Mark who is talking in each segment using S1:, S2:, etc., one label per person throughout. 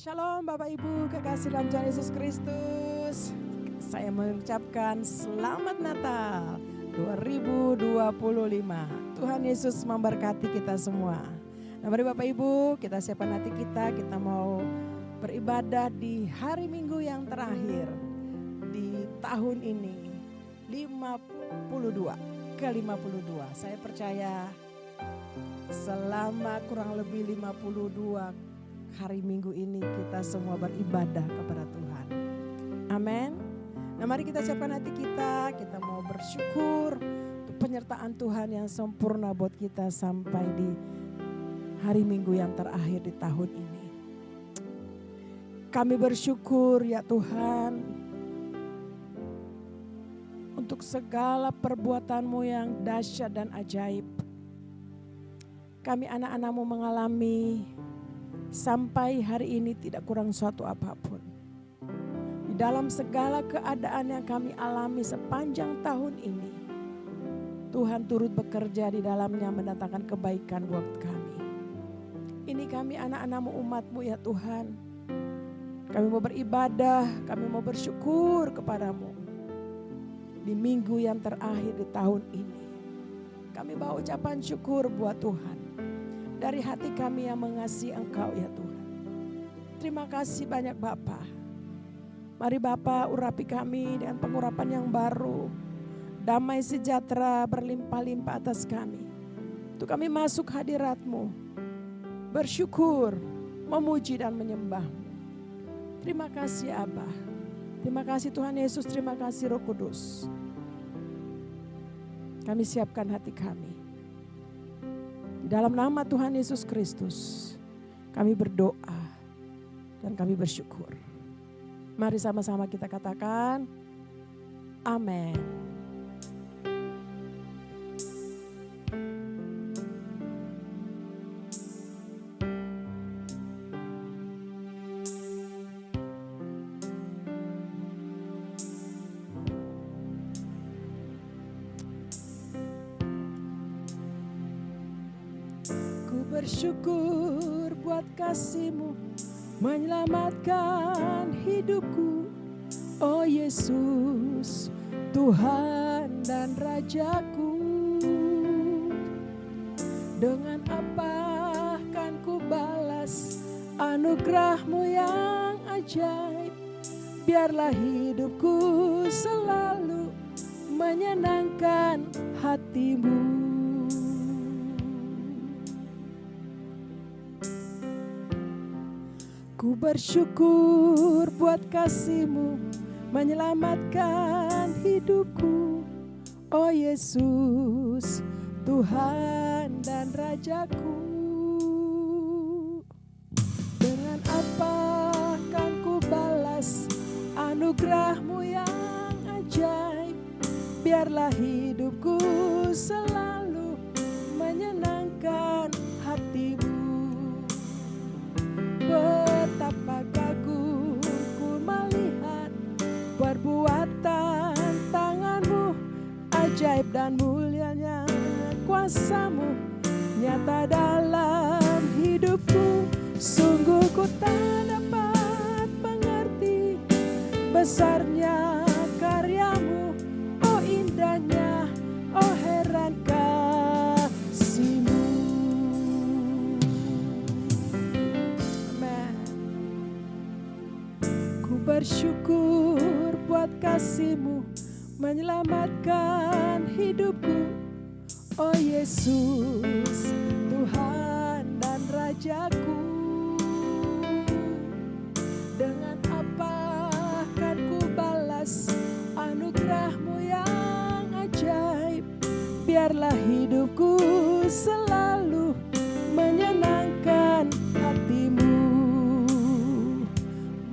S1: Shalom Bapak Ibu kekasih dalam Tuhan Yesus Kristus. Saya mengucapkan selamat Natal 2025. Tuhan Yesus memberkati kita semua. Nah mari Bapak Ibu kita siapkan hati kita mau beribadah di hari Minggu yang terakhir di tahun ini 52 ke-52. Saya percaya selama kurang lebih 52 hari Minggu ini kita semua beribadah kepada Tuhan. Amin. Nah mari kita siapkan hati kita mau bersyukur untuk penyertaan Tuhan yang sempurna buat kita sampai di hari Minggu yang terakhir di tahun ini. Kami bersyukur ya Tuhan untuk segala perbuatan-Mu yang dahsyat dan ajaib. Kami anak-anak-Mu mengalami sampai hari ini tidak kurang suatu apapun. Di dalam segala keadaan yang kami alami sepanjang tahun ini, Tuhan turut bekerja di dalamnya mendatangkan kebaikan buat kami. Ini kami anak-anak-Mu, umat-Mu ya Tuhan. Kami mau beribadah, kami mau bersyukur kepadamu. Di minggu yang terakhir di tahun ini, kami bawa ucapan syukur buat Tuhan. Dari hati kami yang mengasihi Engkau ya Tuhan. Terima kasih banyak Bapa. Mari Bapa urapi kami dengan pengurapan yang baru. Damai sejahtera berlimpah-limpah atas kami. Untuk kami masuk hadirat-Mu. Bersyukur, memuji dan menyembah-Mu. Terima kasih Abah. Terima kasih Tuhan Yesus, terima kasih Roh Kudus. Kami siapkan hati kami. Dalam nama Tuhan Yesus Kristus, kami berdoa dan kami bersyukur. Mari sama-sama kita katakan, amin. Bersyukur buat kasih-Mu menyelamatkan hidupku. Oh Yesus, Tuhan dan Rajaku. Dengan apa kan ku balas anugerah-Mu yang ajaib. Biarlah hidupku selalu menyenangkan hati-Mu. Ku bersyukur buat kasih-Mu menyelamatkan hidupku. Oh Yesus, Tuhan dan Rajaku. Dengan apa kan ku balas anugerah-Mu yang ajaib. Biarlah hidupku selalu menyenangkan hati-Mu. Betapa kagum ku melihat perbuatan tangan-Mu, ajaib dan mulianya kuasa-Mu nyata dalam hidupku. Sungguh ku tak dapat mengerti besarnya karya-Mu, oh indahnya, oh heran kasih-Mu. Bersyukur buat kasih-Mu menyelamatkan hidupku. Oh Yesus, Tuhan dan Rajaku. Dengan apa kan ku balas anugerah-Mu yang ajaib. Biarlah hidupku selalu menyenangkan hati-Mu.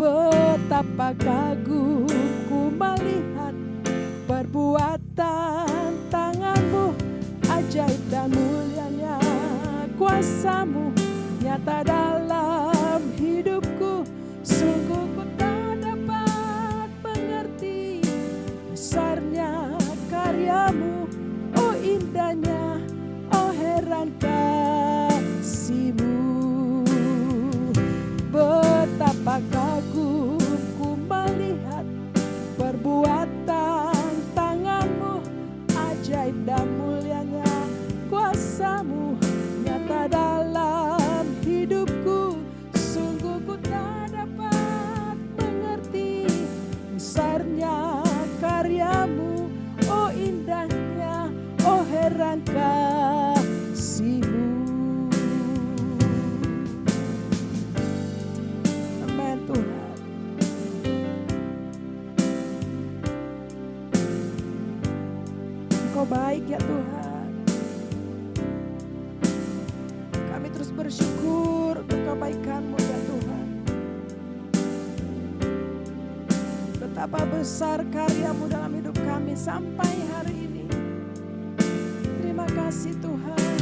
S1: Betapa kagum ku melihat perbuatan tangan-Mu, ajaib dan mulianya kuasa-Mu nyata dalam hidupku. Sungguh ku tak dapat mengerti besarnya karya-Mu, oh indahnya, oh heran kasih-Mu. Betapa bersyukur untuk kebaikan-Mu ya Tuhan. Betapa besar karya-Mu dalam hidup kami sampai hari ini. Terima kasih Tuhan.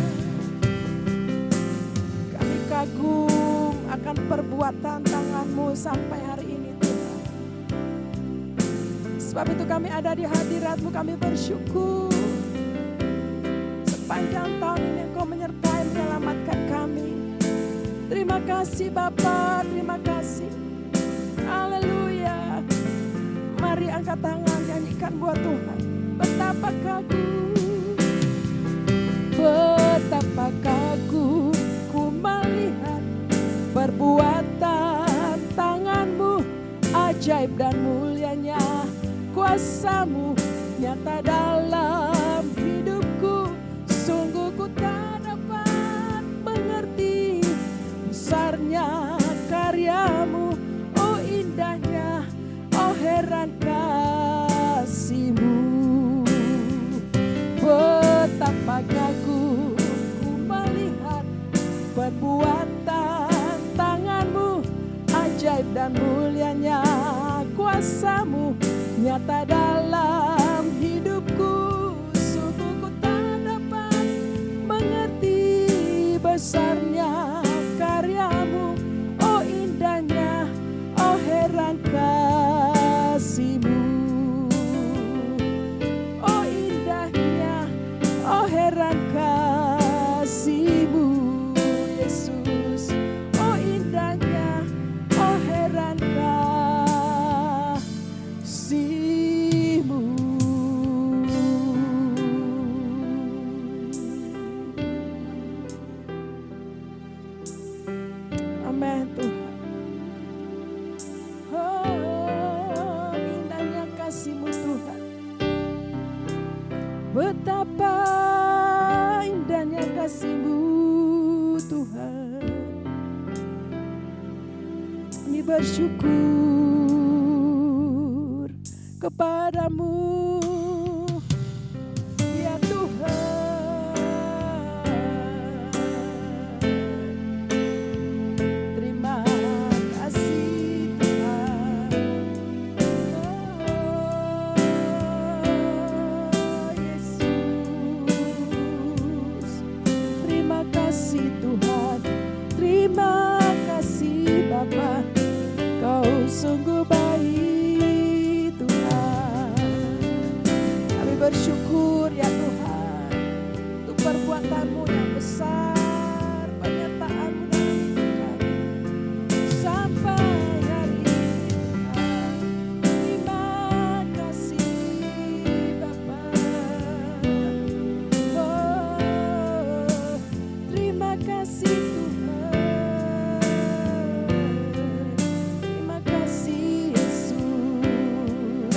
S1: Kami kagum akan perbuatan tangan-Mu sampai hari ini Tuhan. Sebab itu kami ada di hadirat-Mu, kami bersyukur. Sepanjang tahun ini Engkau menyertai menyelamatkan kami. Terima kasih Bapa, terima kasih. Haleluya. Mari angkat tangan, nyanyikan buat Tuhan. Betapa kagum, betapa kagum ku melihat perbuatan tangan-Mu, ajaib dan mulianya kuasa-Mu nyata dalam hidupku. Sungguh ku tak dapat mengerti besarnya karya-Mu, oh indahnya, oh heran kasih-Mu. Betapa kagum ku melihat perbuatan tangan-Mu, ajaib dan mulianya kuasa-Mu nyata dalam hidupku. Sungguh ku tak dapat mengerti besarnya karya-Mu, oh indahnya, oh heran kasih-Mu. Oh indahnya, oh heran kasih-Mu Yesus. Oh indahnya, oh heran kasih-Mu. Amin Tuhan. Oh indahnya kasih-Mu Tuhan. Betapa indahnya kasih-Mu Tuhan. Kami bersyukur kepadamu ya Tuhan. Terima kasih Tuhan. Oh Yesus. Terima kasih Tuhan. Terima kasih Bapa. Kau sungguh baik Tuhan. Kami bersyukur ya Tuhan untuk perbuatan-Mu yang besar, penyertaan-Mu dalam hidup kami sampai hari ini Tuhan. Terima kasih Bapa. Oh, terima kasih Tuhan. Terima kasih Yesus.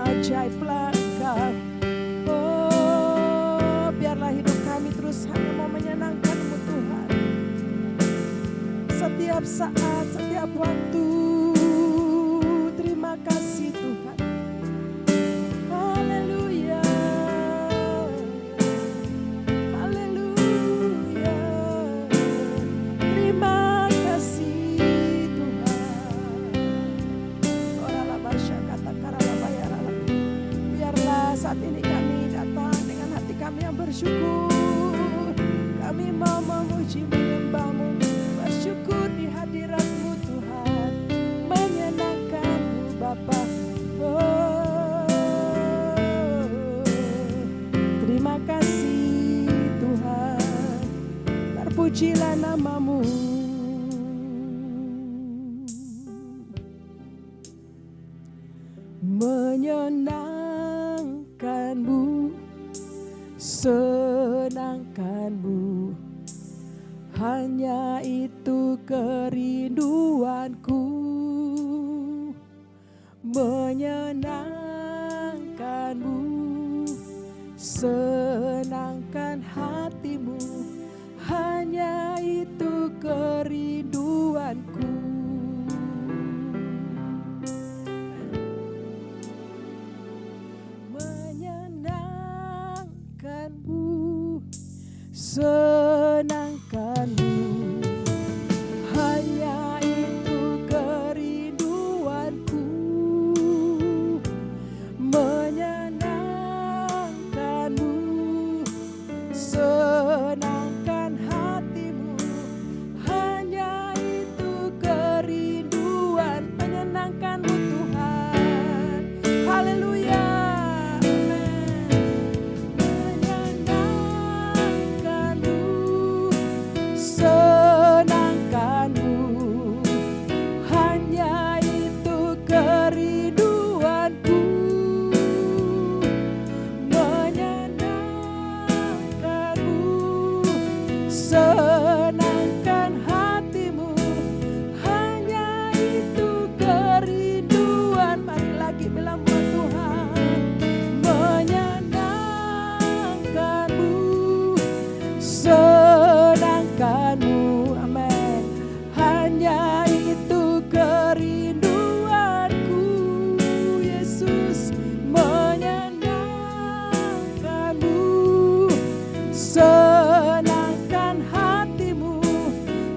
S1: Ajaiblah Engkau. Oh, biarlah hidup kami terus hanya mau menyenangkan-Mu Tuhan. Setiap saat, setiap waktu. Terima kasih Tuhan. Haleluya. Haleluya. Terima kasih Tuhan. Oralah basya kata karala bayarala. Biarlah saat ini kami datang dengan hati kami yang bersyukur. Kami mau memuji menyembah-Mu, bersyukur di hadirat-Mu Tuhan, menyenangkan-Mu Bapa. Oh, terima kasih Tuhan, terpujilah nama-Mu. Menyenangkan-Mu, senangkan-Mu, hanya itu kerinduanku. Menyenangkan-Mu, senangkan hati-Mu, hanya itu kerinduanku. Menyenangkan-Mu, senangkan-Mu, senangkanmu. Hanya itu kerinduanku, menyenangkanmu, senangkan hatimu. Hanya itu kerinduan. Mari lagi bilang buat Tuhan, menyenangkanmu, senangkanmu. Amin. Hanya itu kerinduanku, Yesus, menyenangkanmu, senangkan hatimu.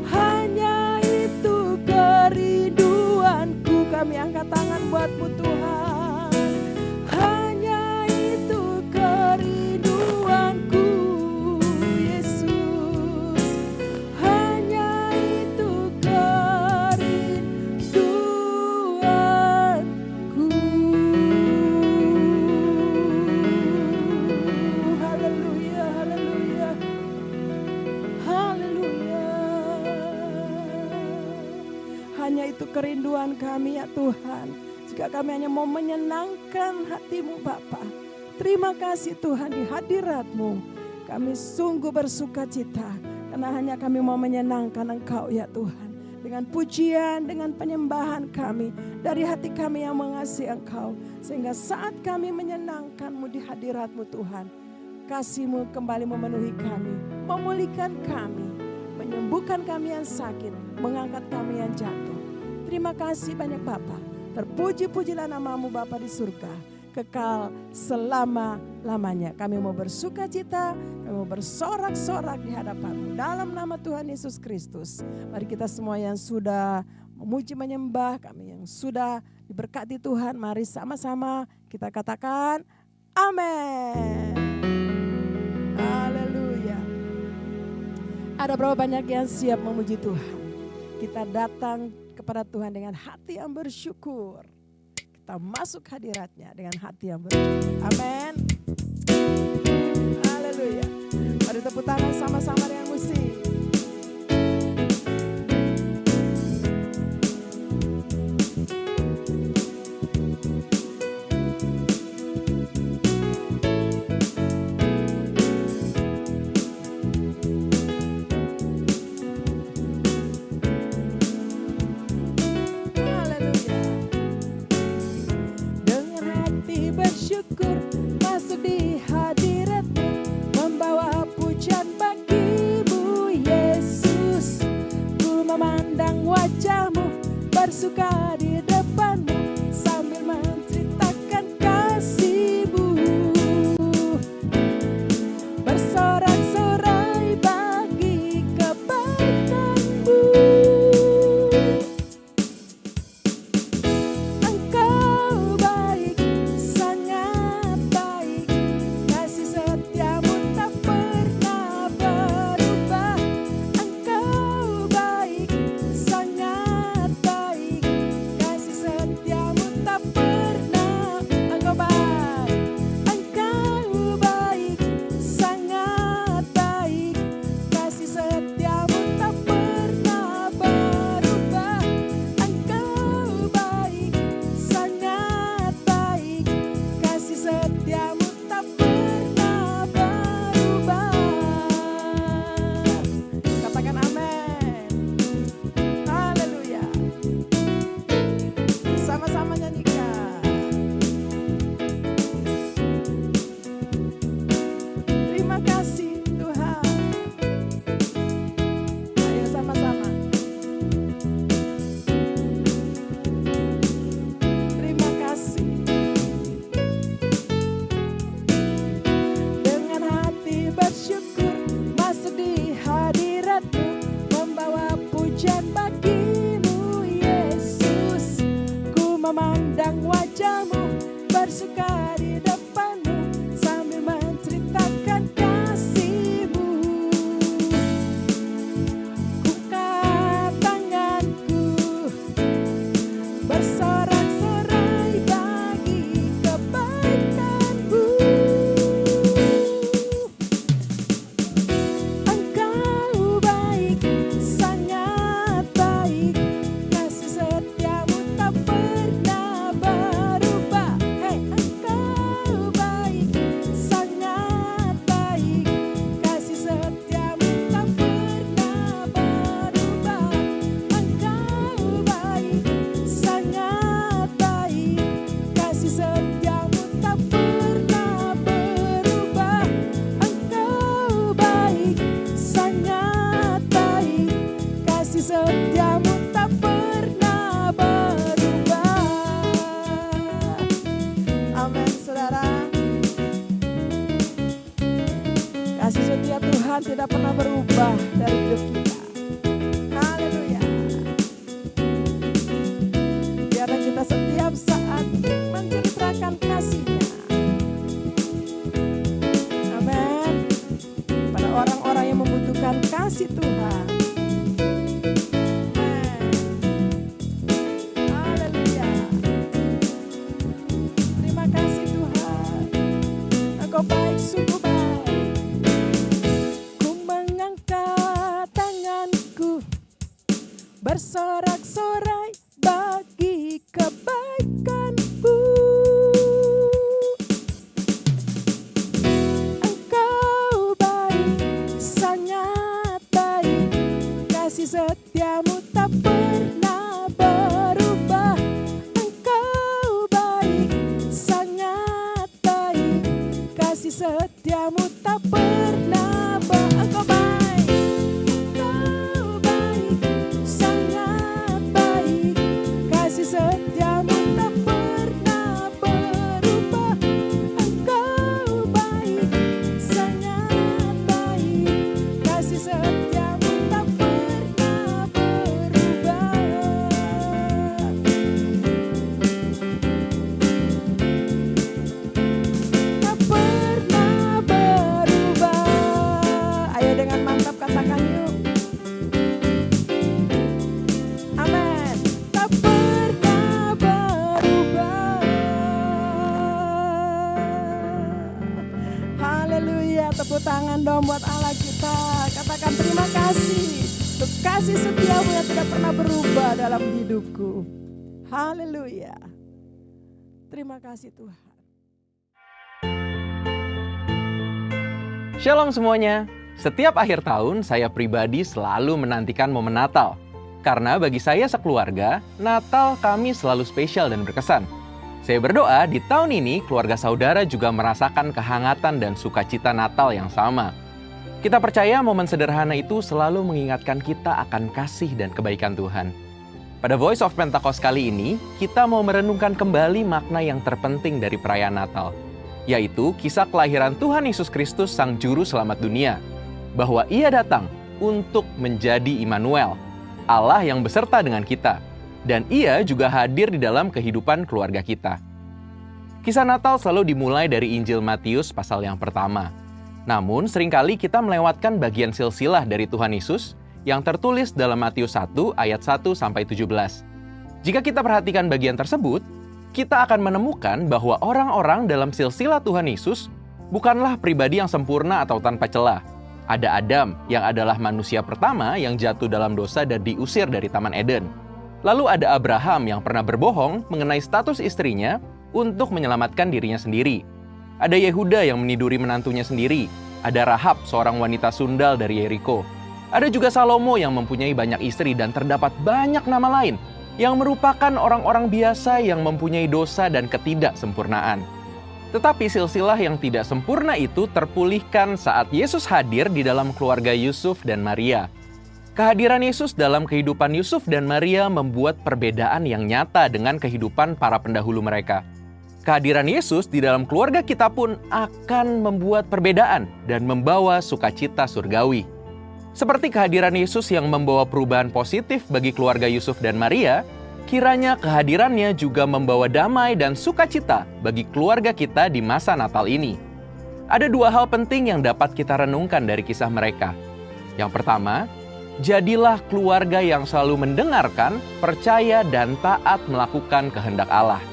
S1: Hanya itu kerinduanku. Kami angkat tangan buatmu Tuhan. Hanya itu kerinduanku, Yesus. Hanya itu kerinduanku. Haleluya, haleluya, haleluya. Hanya itu kerinduan kami ya Tuhan. Jika kami hanya mau menyenangkan hatimu Bapa. Terima kasih Tuhan, di hadirat-Mu kami sungguh bersuka cita. Karena hanya kami mau menyenangkan Engkau ya Tuhan. Dengan pujian, dengan penyembahan kami. Dari hati kami yang mengasihi Engkau. Sehingga saat kami menyenangkan-Mu di hadirat-Mu Tuhan. Kasih-Mu kembali memenuhi kami. Memulihkan kami. Menyembuhkan kami yang sakit. Mengangkat kami yang jatuh. Terima kasih banyak Bapa. Terpuji-pujilah nama-Mu Bapa di surga. Kekal selama-lamanya. Kami mau bersuka cita. Kami mau bersorak-sorak di hadapan-Mu. Dalam nama Tuhan Yesus Kristus. Mari kita semua yang sudah memuji menyembah. Kami yang sudah diberkati Tuhan. Mari sama-sama kita katakan amin. Haleluya. Ada berapa banyak yang siap memuji Tuhan? Kita datang kepada Tuhan dengan hati yang bersyukur. Kita masuk hadirat-Nya dengan hati yang bersyukur. Amin. Haleluya. Mari tepuk tangan sama-sama dengan musik. Bersyukur masuk di hadirat-Mu, membawa pujian bagi-Mu Yesus. Ku memandang wajah-Mu, bersuka di depan-Mu, sambil menceritakan kasih-Mu. Bersorak-sorai bagi kebaikan-Mu. setiamu tak pernah berubah. Amin, saudara. Kasih setia Tuhan tidak pernah berubah dari hidup kita. Haleluya. Biarlah kita setiap saat menceritakan kasih-Nya. Amin. Pada orang-orang yang membutuhkan kasih Tuhan. Amin. Haleluya. Terima kasih Tuhan. Engkau baik, sungguh baik. Ku mengangkat tanganku, bersorak-sorai bagi kebaikan-Mu. Engkau baik, sangat baik, kasih setia-Mu tak pernah berubah. Engkau baik, sangat baik, kasih setia-Mu tak pernah Engkau baik, Engkau baik, sangat baik, kasih setia-Mu tak pernah berubah. Engkau baik, sangat baik, kasih setia-Mu tak pernah berubah. Tak pernah berubah. Ayo dengan mantap katakan yuk. Amin. Tak pernah berubah. Haleluya. Tepuk tangan dong buat Allah kita. Katakan terima kasih untuk kasih setia-Mu yang tidak pernah berubah dalam hidupku. Haleluya. Terima kasih Tuhan.
S2: Shalom semuanya. Setiap akhir tahun saya pribadi selalu menantikan momen Natal. Karena bagi saya sekeluarga, Natal kami selalu spesial dan berkesan. Saya berdoa di tahun ini keluarga saudara juga merasakan kehangatan dan sukacita Natal yang sama. Kita percaya momen sederhana itu selalu mengingatkan kita akan kasih dan kebaikan Tuhan. Pada Voice of Pentecost kali ini, kita mau merenungkan kembali makna yang terpenting dari perayaan Natal, yaitu kisah kelahiran Tuhan Yesus Kristus Sang Juru Selamat dunia, bahwa Ia datang untuk menjadi Immanuel, Allah yang beserta dengan kita, dan Ia juga hadir di dalam kehidupan keluarga kita. Kisah Natal selalu dimulai dari Injil Matius pasal yang pertama. Namun seringkali kita melewatkan bagian silsilah dari Tuhan Yesus yang tertulis dalam Matius 1 ayat 1-17. Jika kita perhatikan bagian tersebut, kita akan menemukan bahwa orang-orang dalam silsilah Tuhan Yesus bukanlah pribadi yang sempurna atau tanpa celah. Ada Adam yang adalah manusia pertama yang jatuh dalam dosa dan diusir dari Taman Eden. Lalu ada Abraham yang pernah berbohong mengenai status istrinya untuk menyelamatkan dirinya sendiri. Ada Yehuda yang meniduri menantunya sendiri. Ada Rahab, seorang wanita sundal dari Yeriko. Ada juga Salomo yang mempunyai banyak istri dan terdapat banyak nama lain yang merupakan orang-orang biasa yang mempunyai dosa dan ketidaksempurnaan. Tetapi silsilah yang tidak sempurna itu terpulihkan saat Yesus hadir di dalam keluarga Yusuf dan Maria. Kehadiran Yesus dalam kehidupan Yusuf dan Maria membuat perbedaan yang nyata dengan kehidupan para pendahulu mereka. Kehadiran Yesus di dalam keluarga kita pun akan membuat perbedaan dan membawa sukacita surgawi. Seperti kehadiran Yesus yang membawa perubahan positif bagi keluarga Yusuf dan Maria, kiranya kehadirannya juga membawa damai dan sukacita bagi keluarga kita di masa Natal ini. Ada dua hal penting yang dapat kita renungkan dari kisah mereka. Yang pertama, jadilah keluarga yang selalu mendengarkan, percaya, dan taat melakukan kehendak Allah.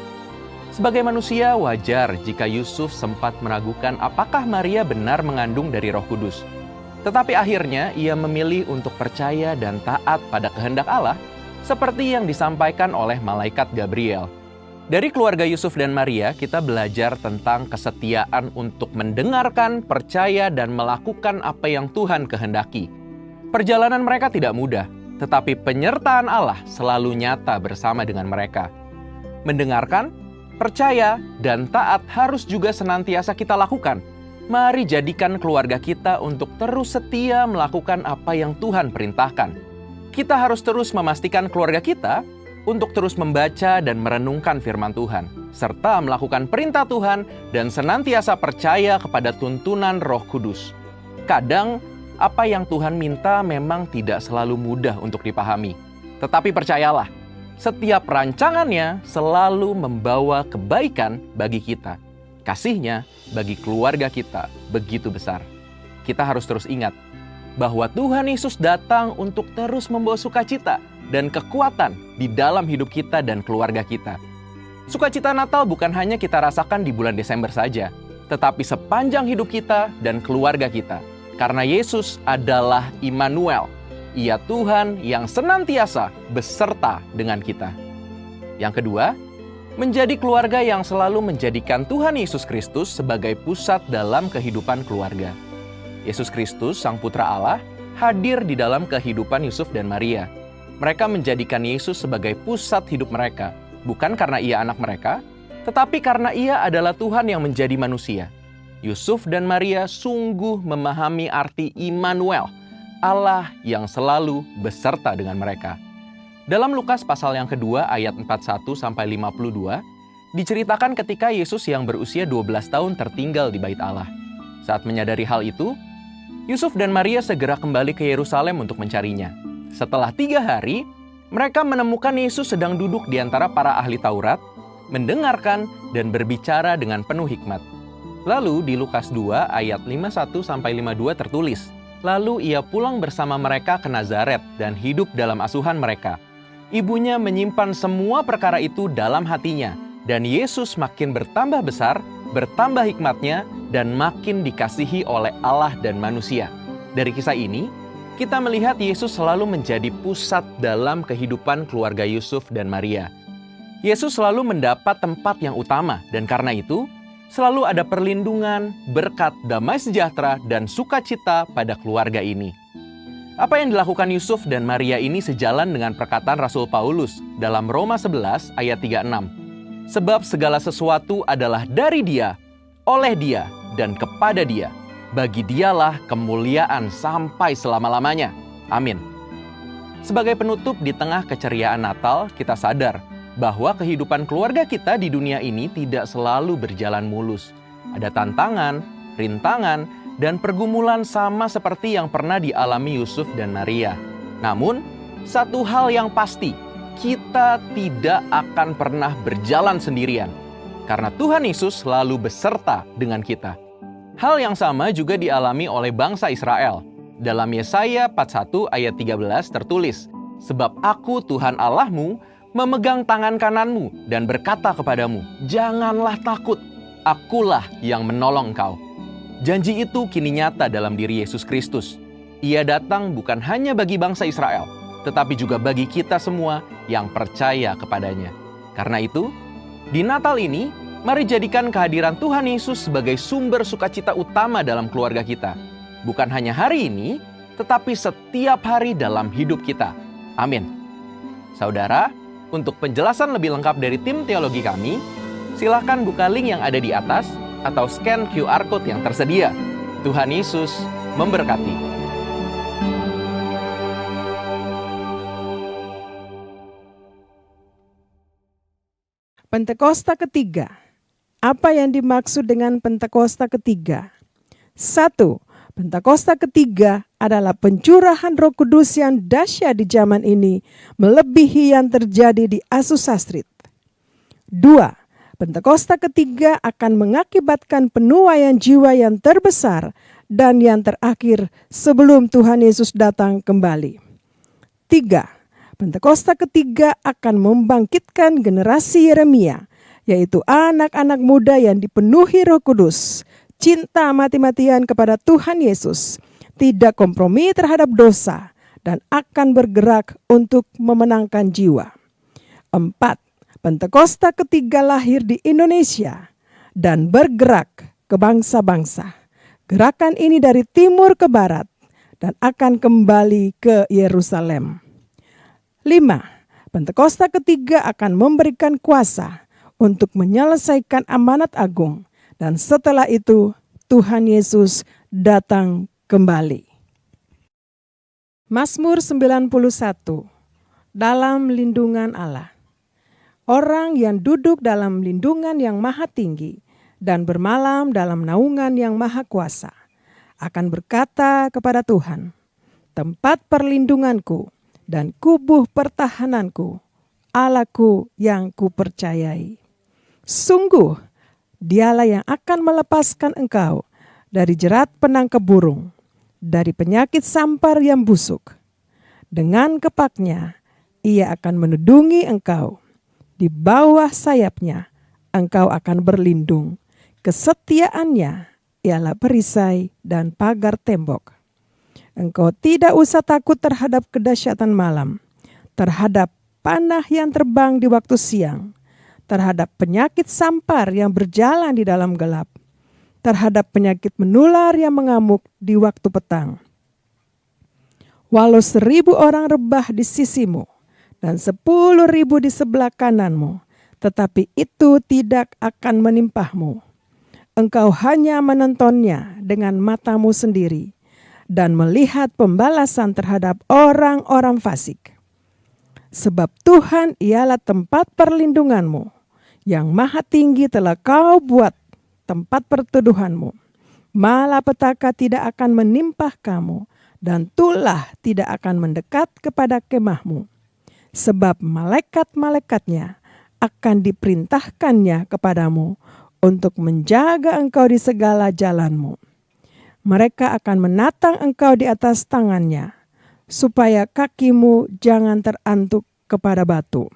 S2: Sebagai manusia, wajar jika Yusuf sempat meragukan apakah Maria benar mengandung dari Roh Kudus. Tetapi akhirnya ia memilih untuk percaya dan taat pada kehendak Allah, seperti yang disampaikan oleh malaikat Gabriel. Dari keluarga Yusuf dan Maria, kita belajar tentang kesetiaan untuk mendengarkan, percaya, dan melakukan apa yang Tuhan kehendaki. Perjalanan mereka tidak mudah, tetapi penyertaan Allah selalu nyata bersama dengan mereka. Mendengarkan, percaya, dan taat harus juga senantiasa kita lakukan. Mari jadikan keluarga kita untuk terus setia melakukan apa yang Tuhan perintahkan. kita harus terus memastikan keluarga kita untuk terus membaca dan merenungkan firman Tuhan, serta melakukan perintah Tuhan dan senantiasa percaya kepada tuntunan Roh Kudus. Kadang, apa yang Tuhan minta memang tidak selalu mudah untuk dipahami. Tetapi percayalah, setiap rancangannya selalu membawa kebaikan bagi kita. Kasih-Nya bagi keluarga kita begitu besar. Kita harus terus ingat bahwa Tuhan Yesus datang untuk terus membawa sukacita dan kekuatan di dalam hidup kita dan keluarga kita. Sukacita Natal bukan hanya kita rasakan di bulan Desember saja, tetapi sepanjang hidup kita dan keluarga kita. Karena Yesus adalah Immanuel, Ia Tuhan yang senantiasa beserta dengan kita. Yang kedua, menjadi keluarga yang selalu menjadikan Tuhan Yesus Kristus sebagai pusat dalam kehidupan keluarga. Yesus Kristus, Sang Putra Allah, hadir di dalam kehidupan Yusuf dan Maria. Mereka menjadikan Yesus sebagai pusat hidup mereka, bukan karena Ia anak mereka, tetapi karena Ia adalah Tuhan yang menjadi manusia. Yusuf dan Maria sungguh memahami arti Immanuel, Allah yang selalu beserta dengan mereka. Dalam Lukas pasal yang kedua ayat 41-52, diceritakan ketika Yesus yang berusia 12 tahun tertinggal di bait Allah. Saat menyadari hal itu, Yusuf dan Maria segera kembali ke Yerusalem untuk mencarinya. Setelah 3 hari, mereka menemukan Yesus sedang duduk di antara para ahli Taurat, mendengarkan dan berbicara dengan penuh hikmat. Lalu di Lukas 2 ayat 51-52 tertulis, "Lalu ia pulang bersama mereka ke Nazaret dan hidup dalam asuhan mereka. Ibunya menyimpan semua perkara itu dalam hatinya, dan Yesus makin bertambah besar, bertambah hikmatnya, dan makin dikasihi oleh Allah dan manusia." Dari kisah ini, kita melihat Yesus selalu menjadi pusat dalam kehidupan keluarga Yusuf dan Maria. Yesus selalu mendapat tempat yang utama, dan karena itu, selalu ada perlindungan, berkat, damai sejahtera, dan sukacita pada keluarga ini. Apa yang dilakukan Yusuf dan Maria ini sejalan dengan perkataan Rasul Paulus dalam Roma 11 ayat 36. Sebab segala sesuatu adalah dari Dia, oleh Dia, dan kepada Dia. Bagi Dialah kemuliaan sampai selama-lamanya. Amin. Sebagai penutup di tengah keceriaan Natal, kita sadar bahwa kehidupan keluarga kita di dunia ini tidak selalu berjalan mulus. Ada tantangan, rintangan, dan pergumulan sama seperti yang pernah dialami Yusuf dan Maria. Namun, satu hal yang pasti, kita tidak akan pernah berjalan sendirian, karena Tuhan Yesus selalu beserta dengan kita. Hal yang sama juga dialami oleh bangsa Israel. Dalam Yesaya 41 ayat 13 tertulis, "Sebab aku Tuhan Allahmu, memegang tangan kananmu dan berkata kepadamu, janganlah takut, akulah yang menolong engkau." Janji itu kini nyata dalam diri Yesus Kristus. Ia datang bukan hanya bagi bangsa Israel, tetapi juga bagi kita semua yang percaya kepadanya. Karena itu, di Natal ini, mari jadikan kehadiran Tuhan Yesus sebagai sumber sukacita utama dalam keluarga kita. Bukan hanya hari ini, tetapi setiap hari dalam hidup kita. Amin. Saudara, untuk penjelasan lebih lengkap dari tim teologi kami, silakan buka link yang ada di atas atau scan QR Code yang tersedia. Tuhan Yesus memberkati.
S1: Pentakosta ketiga. Apa yang dimaksud dengan Pentakosta ketiga? 1. Pentakosta ketiga adalah pencurahan Roh Kudus yang dahsyat di zaman ini, melebihi yang terjadi di Azusa Street. 2. Pentakosta ketiga akan mengakibatkan penuaian jiwa yang terbesar dan yang terakhir sebelum Tuhan Yesus datang kembali. 3. Pentakosta ketiga akan membangkitkan generasi Yeremia, yaitu anak-anak muda yang dipenuhi Roh Kudus, cinta mati-matian kepada Tuhan Yesus, tidak kompromi terhadap dosa, dan akan bergerak untuk memenangkan jiwa. 4. Pentakosta ketiga lahir di Indonesia dan bergerak ke bangsa-bangsa. Gerakan ini dari timur ke barat dan akan kembali ke Yerusalem. 5. Pentakosta ketiga akan memberikan kuasa untuk menyelesaikan amanat agung, dan setelah itu Tuhan Yesus datang kembali. Mazmur 91, dalam lindungan Allah. Orang yang duduk dalam lindungan yang maha tinggi dan bermalam dalam naungan yang maha kuasa akan berkata kepada Tuhan, tempat perlindunganku dan kubuh pertahananku, Allahku yang kupercayai. Sungguh, Dialah yang akan melepaskan engkau dari jerat penangkap burung, dari penyakit sampar yang busuk. Dengan kepaknya, ia akan menudungi engkau. Di bawah sayapnya, engkau akan berlindung. Kesetiaannya ialah perisai dan pagar tembok. Engkau tidak usah takut terhadap kedahsyatan malam, terhadap panah yang terbang di waktu siang, terhadap penyakit sampar yang berjalan di dalam gelap, terhadap penyakit menular yang mengamuk di waktu petang. Walau 1.000 orang rebah di sisimu dan 10.000 di sebelah kananmu, tetapi itu tidak akan menimpahmu. Engkau hanya menontonnya dengan matamu sendiri dan melihat pembalasan terhadap orang-orang fasik. Sebab Tuhan ialah tempat perlindunganmu, yang maha tinggi telah kau buat tempat perteduhanmu. Malapetaka tidak akan menimpah kamu, dan tulah tidak akan mendekat kepada kemahmu. Sebab malaikat-malaikatnya akan diperintahkannya kepadamu untuk menjaga engkau di segala jalanmu. Mereka akan menatang engkau di atas tangannya, supaya kakimu jangan terantuk kepada batu.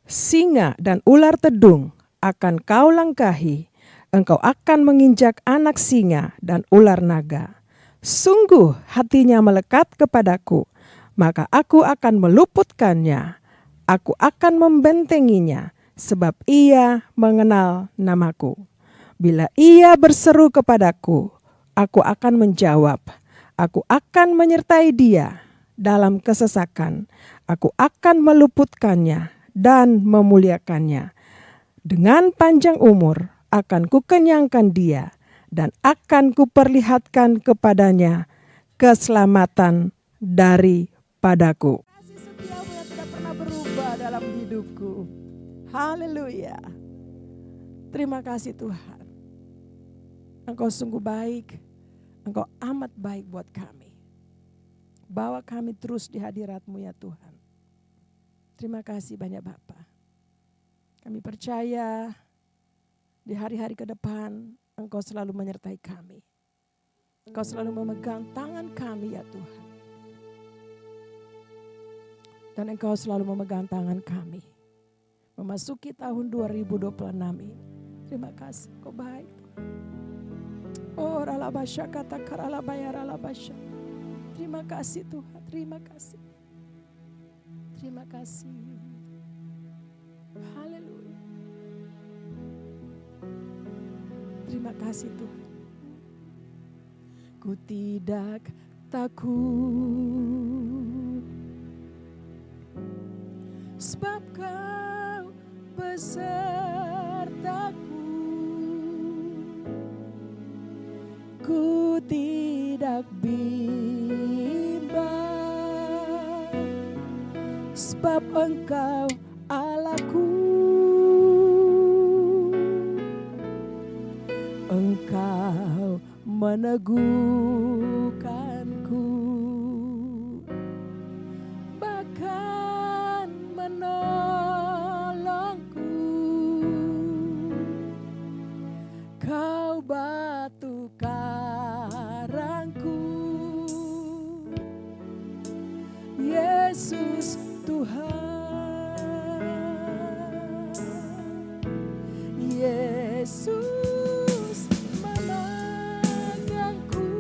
S1: Singa dan ular tedung akan kau langkahi, engkau akan menginjak anak singa dan ular naga. Sungguh hatinya melekat kepadaku, maka aku akan meluputkannya. Aku akan membentenginya, sebab ia mengenal namaku. Bila ia berseru kepadaku, aku akan menjawab. Aku akan menyertai dia dalam kesesakan. Aku akan meluputkannya dan memuliakannya. Dengan panjang umur akan kukenyangkan dia dan akan kuperlihatkan kepadanya keselamatan daripadaku. Kasih setiamu yang tidak pernah berubah dalam hidupku. Haleluya. Terima kasih Tuhan. Engkau sungguh baik. Engkau amat baik buat kami. Bawa kami terus di hadirat-Mu ya Tuhan. Terima kasih banyak Bapa. Kami percaya di hari-hari ke depan Engkau selalu menyertai kami. Engkau selalu memegang tangan kami ya Tuhan. Dan Engkau selalu memegang tangan kami. Memasuki tahun 2026 ini. Terima kasih, Engkau baik. Oh ralabasya kata karalabaya ralabasya. Terima kasih Tuhan, terima kasih. Terima kasih. Haleluya. Terima kasih Tuhan. Ku tidak takut, sebab Kau besertaku. Ku tidak bimbang, sebab Engkau Allahku. Engkau meneguhkanku, bahkan menolongku. Kau batu karangku, Yesus Tuhan. Yesus memegangku,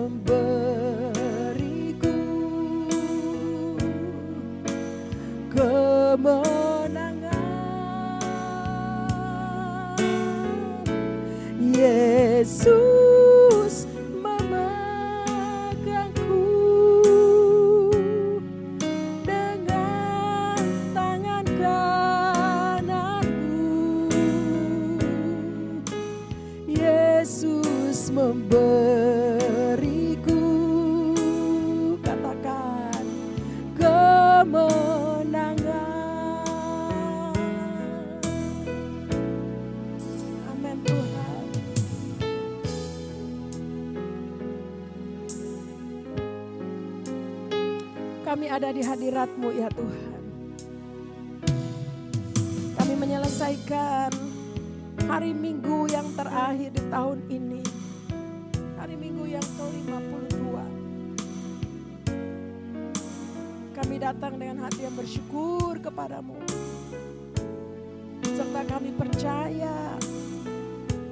S1: memberiku kemenangan. Yesus memegangku dengan tangan kananmu. Yesus memberiku, katakan, kemenangan. Amin Tuhan. Kami ada di hadirat-Mu ya Tuhan. Kami menyelesaikan hari Minggu yang terakhir di tahun ini. Hari Minggu yang ke-52. Kami datang dengan hati yang bersyukur kepadamu. Serta kami percaya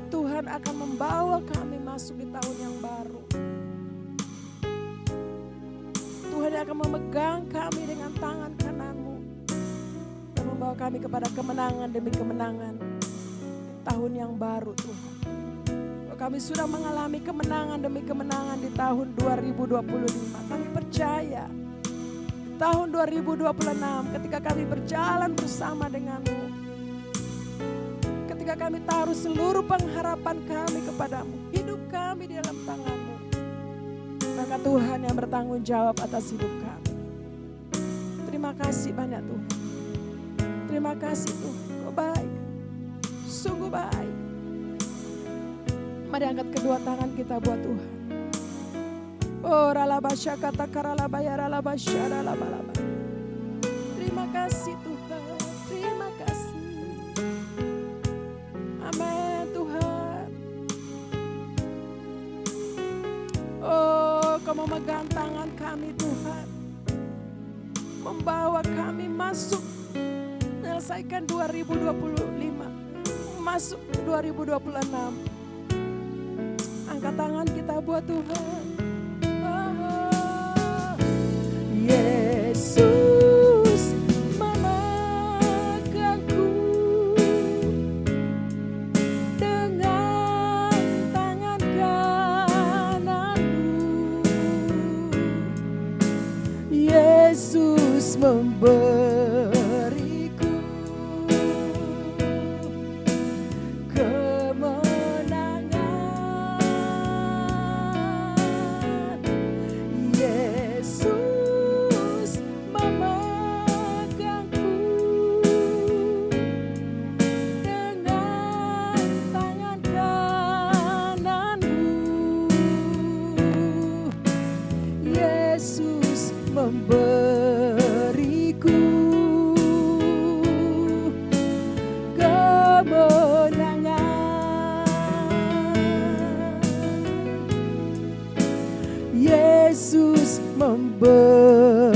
S1: Tuhan akan membawa kami masuk di tahun yang baru. Tuhan akan memegang kami dengan tangan kanan-Mu dan membawa kami kepada kemenangan demi kemenangan di tahun yang baru Tuhan. Kami sudah mengalami kemenangan demi kemenangan di tahun 2025. Kami percaya di tahun 2026 ketika kami berjalan bersama dengan-Mu, ketika kami taruh seluruh pengharapan kami kepadamu, hidup kami di dalam tangan-Mu, maka Tuhan yang bertanggung jawab atas hidup kami. Terima kasih banyak Tuhan. Terima kasih Tuhan, Kau baik, sungguh baik. Mari angkat kedua tangan kita buat Tuhan. Oh ralabasya kata karalabaya ralabasya ralabalaba. Terima kasih Tuhan, terima kasih. Amin Tuhan. Oh Kau memegang tangan kami Tuhan, membawa kami masuk, menyelesaikan 2025, masuk 2026. Angkat tangan kita buat Tuhan. Oh, Yesus memegangku dengan tangan kanan-Mu. Yesus memberiku Yesus memberiku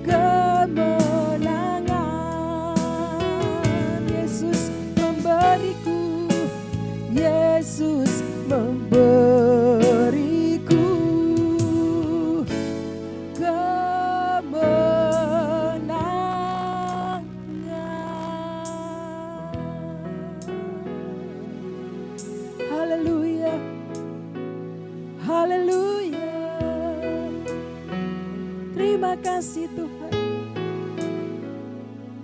S1: kemenangan. Yesus memberiku, Yesus memberiku kemenangan. Haleluya, haleluya. Terima kasih Tuhan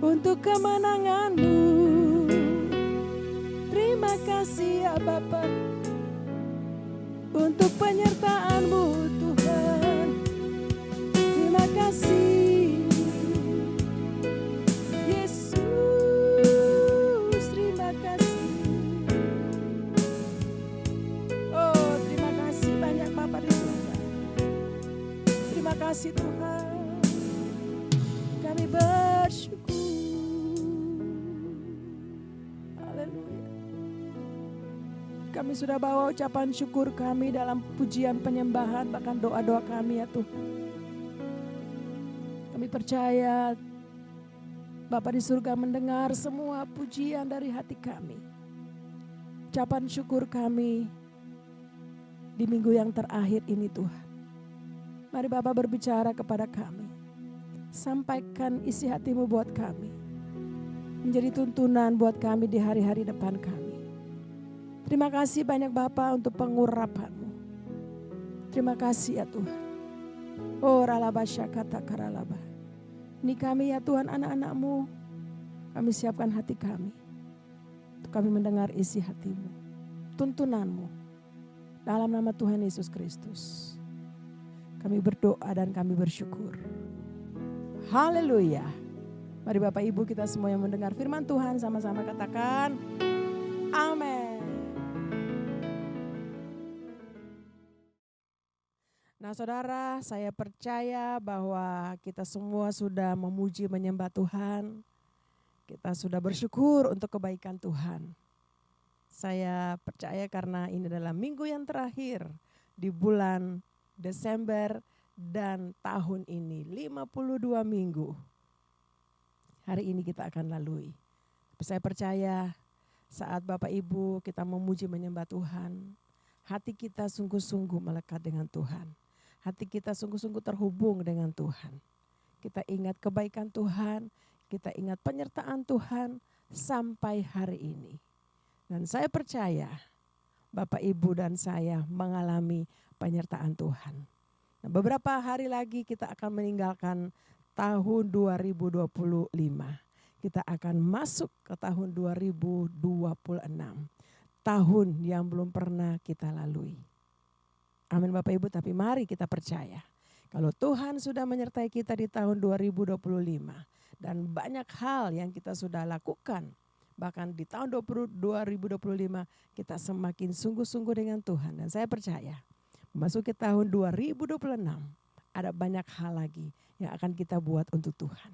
S1: untuk kemenangan-Mu. Terima kasih ya Bapa untuk penyertaan-Mu Tuhan. Terima kasih Yesus, terima kasih. Oh terima kasih banyak Bapa di surga. Terima kasih Tuhan, kami bersyukur. Haleluya. Kami sudah bawa ucapan syukur kami dalam pujian penyembahan, bahkan doa-doa kami ya Tuhan. Kami percaya Bapa di surga mendengar semua pujian dari hati kami. ucapan syukur kami di minggu yang terakhir ini Tuhan. Mari Bapa berbicara kepada kami. Sampaikan isi hati-Mu buat kami. Menjadi tuntunan buat kami di hari-hari depan kami. Terima kasih banyak Bapa untuk pengurapan-Mu. Terima kasih ya Tuhan. Oh ralaba syakata karalaba. Ini kami ya Tuhan anak-anak-Mu. Kami siapkan hati kami. Untuk kami mendengar isi hati-Mu. Tuntunan-Mu. Dalam nama Tuhan Yesus Kristus. Kami berdoa dan kami bersyukur. Haleluya. Mari Bapak Ibu kita semua yang mendengar firman Tuhan sama-sama katakan amin. Nah saudara, saya percaya bahwa kita semua sudah memuji menyembah Tuhan. Kita sudah bersyukur untuk kebaikan Tuhan. Saya percaya karena ini adalah minggu yang terakhir di bulan Desember dan tahun ini 52 minggu. Hari ini kita akan lalui. Tapi saya percaya saat Bapak Ibu kita memuji menyembah Tuhan, hati kita sungguh-sungguh melekat dengan Tuhan. Hati kita sungguh-sungguh terhubung dengan Tuhan. Kita ingat kebaikan Tuhan, kita ingat penyertaan Tuhan sampai hari ini. Dan saya percaya Bapak Ibu dan saya mengalami penyertaan Tuhan. Nah, beberapa hari lagi kita akan meninggalkan tahun 2025. Kita akan masuk ke tahun 2026. Tahun yang belum pernah kita lalui. Amin Bapak Ibu, tapi mari kita percaya. Kalau Tuhan sudah menyertai kita di tahun 2025. Dan banyak hal yang kita sudah lakukan. Bahkan di tahun 2025 kita semakin sungguh-sungguh dengan Tuhan. Dan saya percaya memasuki tahun 2026 ada banyak hal lagi yang akan kita buat untuk Tuhan.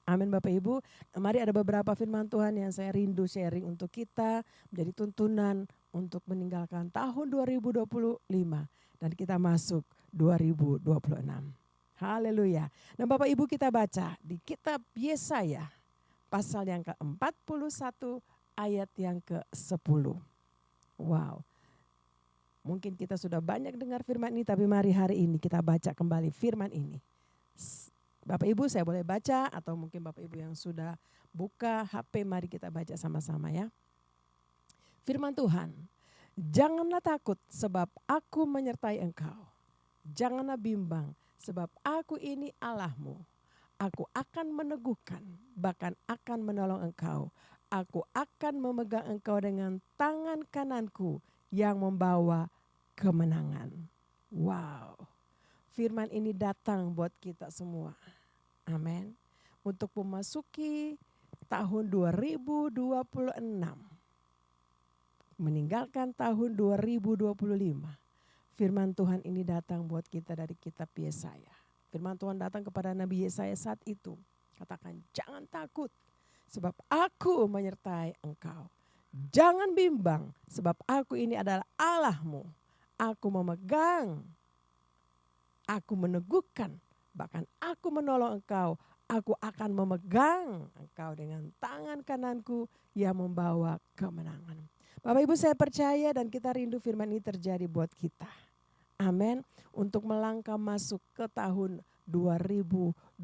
S1: Amin Bapak Ibu. Mari ada beberapa firman Tuhan yang saya rindu sharing untuk kita. Menjadi tuntunan untuk meninggalkan tahun 2025. Dan kita masuk 2026. Haleluya. Nah Bapak Ibu kita baca di kitab Yesaya. Pasal yang ke-41 ayat yang ke-10. Wow. Mungkin kita sudah banyak dengar firman ini, tapi mari hari ini kita baca kembali firman ini. Bapak Ibu saya boleh baca atau mungkin Bapak Ibu yang sudah buka HP, mari kita baca sama-sama ya. Firman Tuhan, janganlah takut sebab aku menyertai engkau. Janganlah bimbang sebab aku ini Allahmu. Aku akan meneguhkan, bahkan akan menolong engkau. Aku akan memegang engkau dengan tangan kananku yang membawa kemenangan. Wow. Firman ini datang buat kita semua. Amin. Untuk memasuki tahun 2026. Meninggalkan tahun 2025. Firman Tuhan ini datang buat kita dari kitab Yesaya. Firman Tuhan datang kepada Nabi Yesaya saat itu. Katakan jangan takut sebab aku menyertai engkau. Jangan bimbang sebab aku ini adalah Allahmu. Aku memegang, aku meneguhkan, bahkan aku menolong engkau. Aku akan memegang engkau dengan tangan kananku yang membawa kemenangan. Bapak Ibu saya percaya dan kita rindu firman ini terjadi buat kita. Amin. Untuk melangkah masuk ke tahun 2026.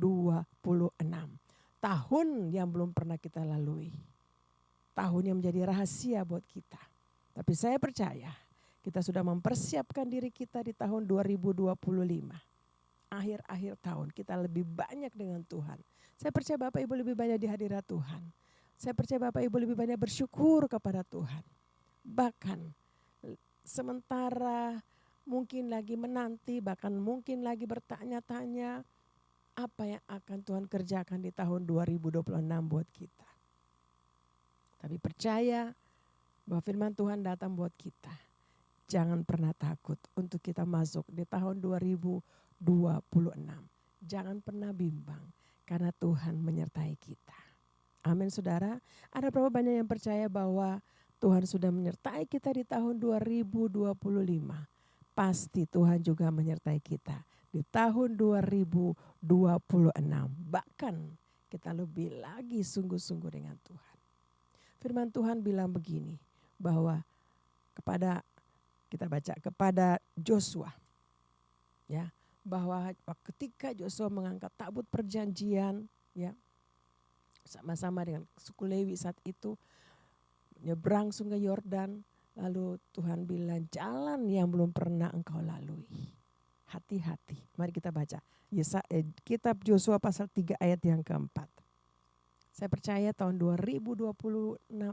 S1: Tahun yang belum pernah kita lalui. Tahun yang menjadi rahasia buat kita. Tapi saya percaya kita sudah mempersiapkan diri kita di tahun 2025. Akhir-akhir tahun kita lebih banyak dengan Tuhan. Saya percaya Bapak Ibu lebih banyak di hadirat Tuhan. Saya percaya Bapak Ibu lebih banyak bersyukur kepada Tuhan. Bahkan sementara mungkin lagi menanti, bahkan mungkin lagi bertanya-tanya apa yang akan Tuhan kerjakan di tahun 2026 buat kita. Tapi percaya bahwa firman Tuhan datang buat kita. Jangan pernah takut untuk kita masuk di tahun 2026. Jangan pernah bimbang karena Tuhan menyertai kita. Amin saudara. Ada berapa banyak yang percaya bahwa Tuhan sudah menyertai kita di tahun 2025. Pasti Tuhan juga menyertai kita di tahun 2026. Bahkan kita lebih lagi sungguh-sungguh dengan Tuhan. Firman Tuhan bilang begini, bahwa kita baca kepada Joshua, ya, bahwa ketika Joshua mengangkat tabut perjanjian, ya, sama-sama dengan suku Lewi saat itu menyeberang sungai Yordan, lalu Tuhan bilang jalan yang belum pernah engkau lalui, hati-hati. Mari kita baca kitab Joshua pasal 3 ayat yang keempat. Saya percaya tahun 2026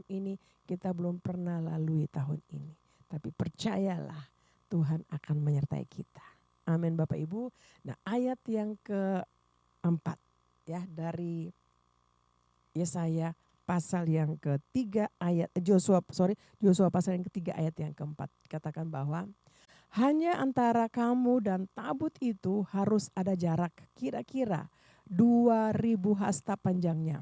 S1: ini kita belum pernah lalui tahun ini, tapi percayalah Tuhan akan menyertai kita. Amin Bapak Ibu. Nah, ayat yang keempat, ya, dari Yesaya pasal yang ketiga ayat Joshua pasal yang ketiga ayat yang keempat, katakan bahwa hanya antara kamu dan tabut itu harus ada jarak kira-kira 2000 hasta panjangnya.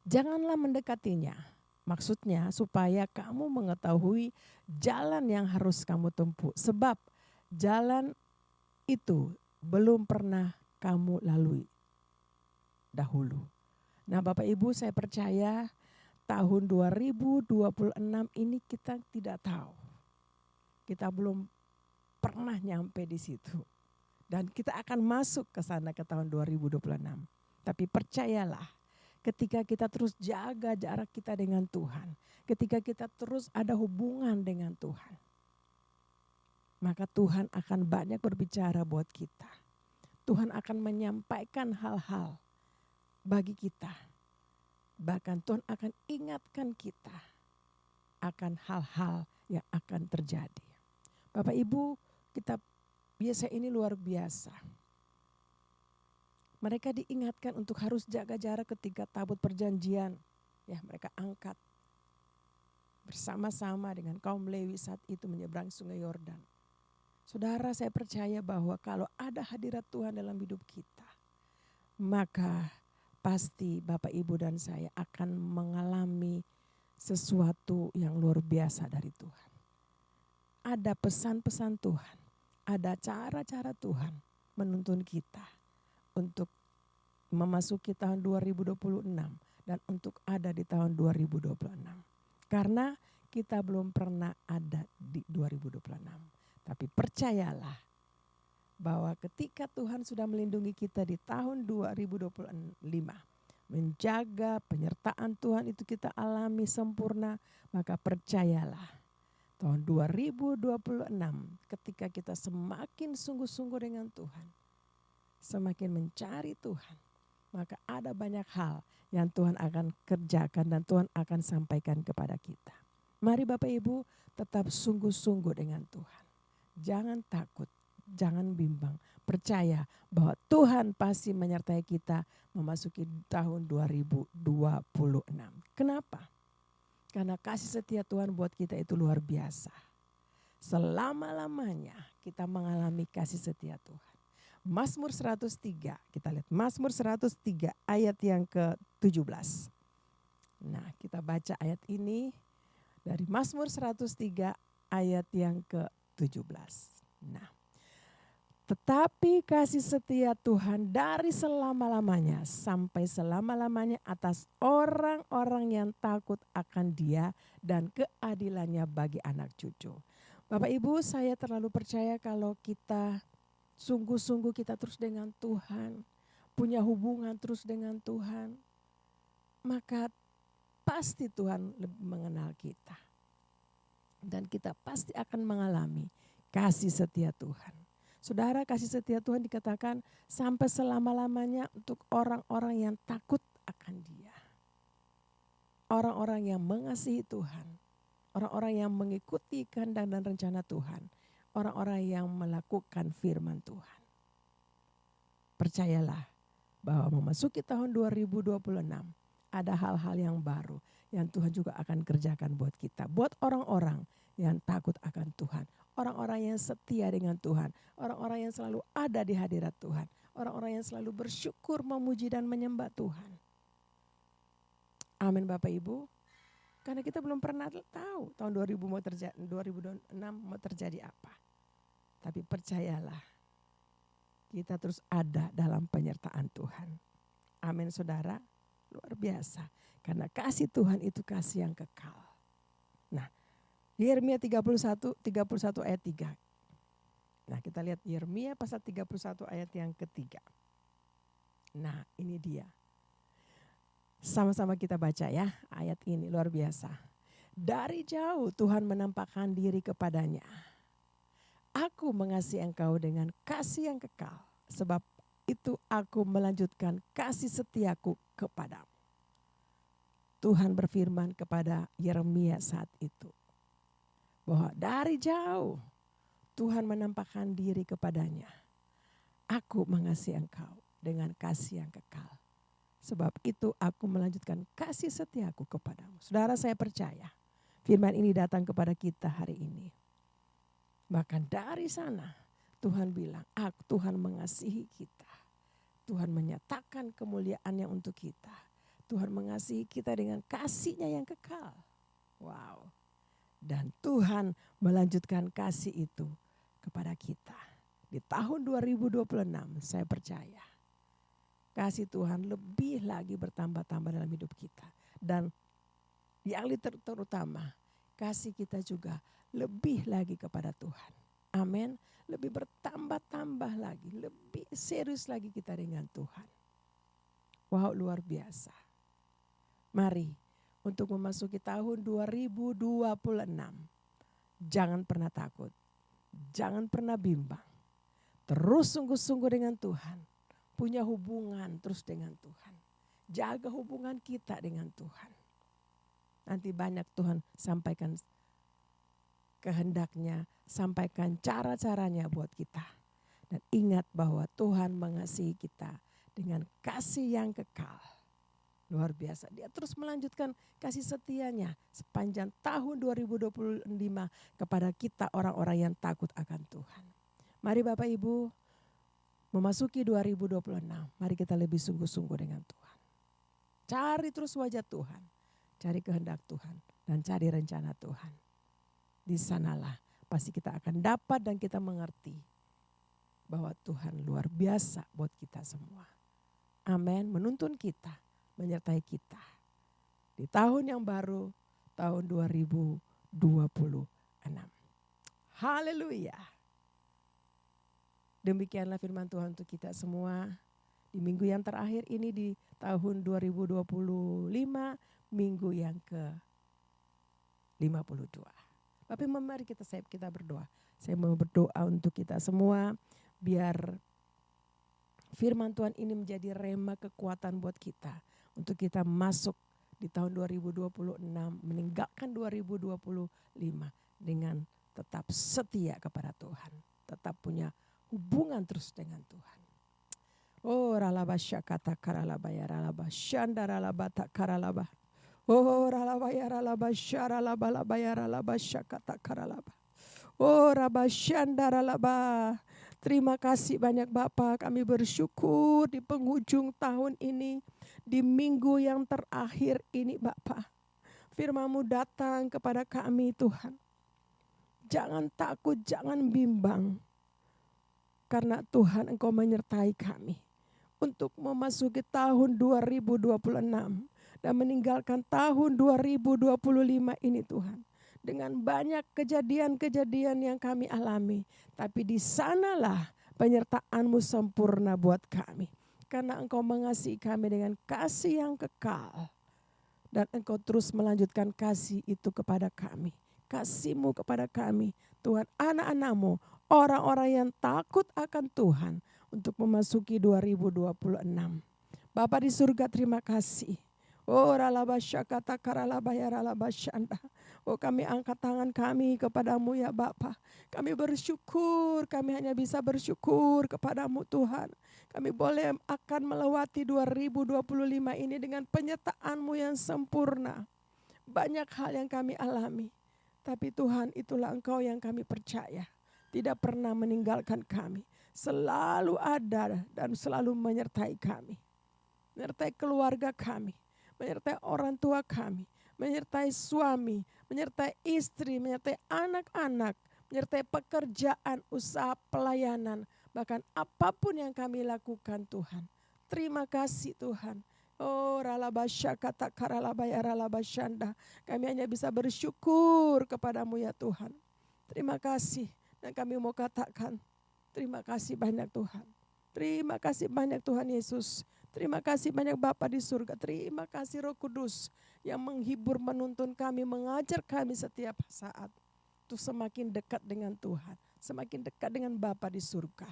S1: Janganlah mendekatinya. Maksudnya supaya kamu mengetahui jalan yang harus kamu tempuh. Sebab jalan itu belum pernah kamu lalui dahulu. Nah Bapak Ibu, saya percaya tahun 2026 ini kita tidak tahu. Kita belum pernah nyampe di situ. Dan kita akan masuk ke sana ke tahun 2026. Tapi percayalah, ketika kita terus jaga jarak kita dengan Tuhan, ketika kita terus ada hubungan dengan Tuhan, maka Tuhan akan banyak berbicara buat kita. Tuhan akan menyampaikan hal-hal bagi kita. Bahkan Tuhan akan ingatkan kita akan hal-hal yang akan terjadi. Bapak Ibu, kitab Yesaya ini luar biasa. Mereka diingatkan untuk harus jaga jarak ketika tabut perjanjian, ya, mereka angkat bersama-sama dengan kaum Lewi saat itu menyeberang sungai Yordan. Saudara, saya percaya bahwa kalau ada hadirat Tuhan dalam hidup kita, maka pasti Bapak Ibu dan saya akan mengalami sesuatu yang luar biasa dari Tuhan. Ada pesan-pesan Tuhan, ada cara-cara Tuhan menuntun kita untuk memasuki tahun 2026 dan untuk ada di tahun 2026. Karena kita belum pernah ada di 2026. Tapi percayalah bahwa ketika Tuhan sudah melindungi kita di tahun 2025, menjaga penyertaan Tuhan itu kita alami sempurna, maka percayalah tahun 2026 ketika kita semakin sungguh-sungguh dengan Tuhan, semakin mencari Tuhan, maka ada banyak hal yang Tuhan akan kerjakan dan Tuhan akan sampaikan kepada kita. Mari Bapak Ibu tetap sungguh-sungguh dengan Tuhan. Jangan takut, jangan bimbang. Percaya bahwa Tuhan pasti menyertai kita memasuki tahun 2026. Kenapa? Karena kasih setia Tuhan buat kita itu luar biasa. Selama-lamanya kita mengalami kasih setia Tuhan. Mazmur 103, kita lihat Mazmur 103 ayat yang ke-17. Nah, kita baca ayat ini dari Mazmur 103 ayat yang ke-17. Nah, tetapi kasih setia Tuhan dari selama-lamanya sampai selama-lamanya atas orang-orang yang takut akan Dia dan keadilannya bagi anak cucu. Bapak Ibu, saya terlalu percaya kalau kita sungguh-sungguh kita terus dengan Tuhan, punya hubungan terus dengan Tuhan, maka pasti Tuhan lebih mengenal kita. Dan kita pasti akan mengalami kasih setia Tuhan. Saudara, kasih setia Tuhan dikatakan sampai selama-lamanya untuk orang-orang yang takut akan Dia. Orang-orang yang mengasihi Tuhan. Orang-orang yang mengikuti kehendak dan rencana Tuhan. Orang-orang yang melakukan firman Tuhan. Percayalah bahwa memasuki tahun 2026 ada hal-hal yang baru yang Tuhan juga akan kerjakan buat kita. Buat orang-orang yang takut akan Tuhan. Orang-orang yang setia dengan Tuhan. Orang-orang yang selalu ada di hadirat Tuhan. Orang-orang yang selalu bersyukur, memuji dan menyembah Tuhan. Amin Bapak Ibu. Karena kita belum pernah tahu tahun 2026 mau terjadi apa. Tapi percayalah, kita terus ada dalam penyertaan Tuhan. Amin saudara, luar biasa. Karena kasih Tuhan itu kasih yang kekal. Yeremia 31 ayat 3. Nah, kita lihat Yeremia pasal 31 ayat yang ketiga. Nah, ini dia. Sama-sama kita baca ya, ayat ini luar biasa. Dari jauh Tuhan menampakkan diri kepadanya. Aku mengasihi engkau dengan kasih yang kekal, sebab itu aku melanjutkan kasih setiaku kepadamu. Tuhan berfirman kepada Yeremia saat itu, bahwa dari jauh Tuhan menampakkan diri kepadanya. Aku mengasihi engkau dengan kasih yang kekal. Sebab itu aku melanjutkan kasih setiaku kepadamu. Saudara, saya percaya firman ini datang kepada kita hari ini. Bahkan dari sana Tuhan bilang, Tuhan mengasihi kita. Tuhan menyatakan kemuliaannya untuk kita. Tuhan mengasihi kita dengan kasih-Nya yang kekal. Wow. Dan Tuhan melanjutkan kasih itu kepada kita. Di tahun 2026 saya percaya kasih Tuhan lebih lagi bertambah-tambah dalam hidup kita. Dan yang terutama kasih kita juga lebih lagi kepada Tuhan. Amin. Lebih bertambah-tambah lagi. Lebih serius lagi kita dengan Tuhan. Wow, luar biasa. Mari untuk memasuki tahun 2026. Jangan pernah takut. Jangan pernah bimbang. Terus sungguh-sungguh dengan Tuhan. Punya hubungan terus dengan Tuhan. Jaga hubungan kita dengan Tuhan. Nanti banyak Tuhan sampaikan kehendaknya. Sampaikan cara-caranya buat kita. Dan ingat bahwa Tuhan mengasihi kita dengan kasih yang kekal. Luar biasa. Dia terus melanjutkan kasih setianya sepanjang tahun 2025 kepada kita orang-orang yang takut akan Tuhan. Mari Bapak Ibu memasuki 2026. Mari kita lebih sungguh-sungguh dengan Tuhan. Cari terus wajah Tuhan. Cari kehendak Tuhan. Dan cari rencana Tuhan. Di sanalah pasti kita akan dapat dan kita mengerti bahwa Tuhan luar biasa buat kita semua. Amin. Menuntun kita. Menyertai kita di tahun yang baru, tahun 2026. Haleluya. Demikianlah firman Tuhan untuk kita semua di minggu yang terakhir ini di tahun 2025, minggu yang ke-52. Bapak mari kita berdoa. Saya mau berdoa untuk kita semua biar firman Tuhan ini menjadi rema kekuatan buat kita. Untuk kita masuk di tahun 2026, meninggalkan 2025 dengan tetap setia kepada Tuhan. Tetap punya hubungan terus dengan Tuhan. Oh ralaba syakata karalaba ya ralaba syandaralaba tak karalaba. Oh ralaba ya ralaba syaralaba laba ya ralaba syakata karalaba. Oh raba syandaralaba. Terima kasih banyak Bapak, kami bersyukur di penghujung tahun ini, di minggu yang terakhir ini Bapak. Firman-Mu datang kepada kami Tuhan. Jangan takut, jangan bimbang. Karena Tuhan Engkau menyertai kami untuk memasuki tahun 2026 dan meninggalkan tahun 2025 ini Tuhan. Dengan banyak kejadian-kejadian yang kami alami. Tapi di sanalah penyertaan-Mu sempurna buat kami. Karena Engkau mengasihi kami dengan kasih yang kekal. Dan Engkau terus melanjutkan kasih itu kepada kami. Kasih-Mu kepada kami. Tuhan, anak-anak-Mu, orang-orang yang takut akan Tuhan untuk memasuki 2026. Bapa di surga, terima kasih. Oh ralaba syakata karalaba ya ralaba syanda. Oh kami angkat tangan kami kepadamu ya Bapa. Kami bersyukur, kami hanya bisa bersyukur kepadamu Tuhan. Kami boleh akan melewati 2025 ini dengan penyertaan-Mu yang sempurna. Banyak hal yang kami alami. Tapi Tuhan, itulah Engkau yang kami percaya. Tidak pernah meninggalkan kami. Selalu ada dan selalu menyertai kami. Menyertai keluarga kami. Menyertai orang tua kami, menyertai suami, menyertai istri, menyertai anak-anak, menyertai pekerjaan, usaha, pelayanan, bahkan apapun yang kami lakukan Tuhan. Terima kasih Tuhan, Oh ralabasya kata karalabaya ralabasyanda. Kami hanya bisa bersyukur kepadamu ya Tuhan. Terima kasih. Dan kami mau katakan terima kasih banyak Tuhan. Terima kasih banyak Tuhan Yesus. Terima kasih banyak Bapa di surga. Terima kasih Roh Kudus yang menghibur, menuntun kami, mengajar kami setiap saat. Untuk semakin dekat dengan Tuhan. Semakin dekat dengan Bapa di surga.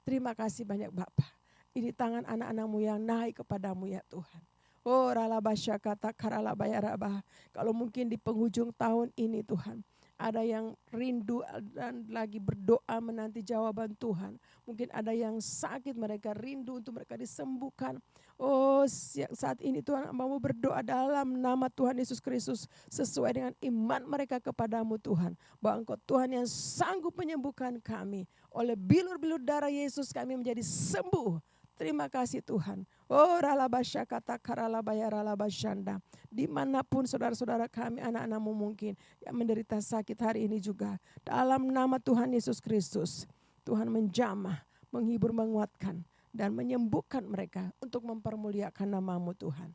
S1: Terima kasih banyak Bapa. Ini tangan anak-anakmu yang naik kepadamu ya Tuhan. Oh ralabasya kata karalabaya rabah. Kalau mungkin di penghujung tahun ini Tuhan, ada yang rindu dan lagi berdoa menanti jawaban Tuhan. Mungkin ada yang sakit, mereka rindu untuk mereka disembuhkan. Oh saat ini Tuhan mau berdoa dalam nama Tuhan Yesus Kristus. Sesuai dengan iman mereka kepadamu Tuhan. Bahwa Engkau Tuhan yang sanggup menyembuhkan kami. Oleh bilur-bilur darah Yesus kami menjadi sembuh. Terima kasih Tuhan. Oh ralabasya kata karalabaya ralabasyanda. Dimanapun saudara-saudara kami, anak-anakmu mungkin yang menderita sakit hari ini juga. Dalam nama Tuhan Yesus Kristus. Tuhan menjamah, menghibur, menguatkan. Dan menyembuhkan mereka untuk mempermuliakan namamu Tuhan.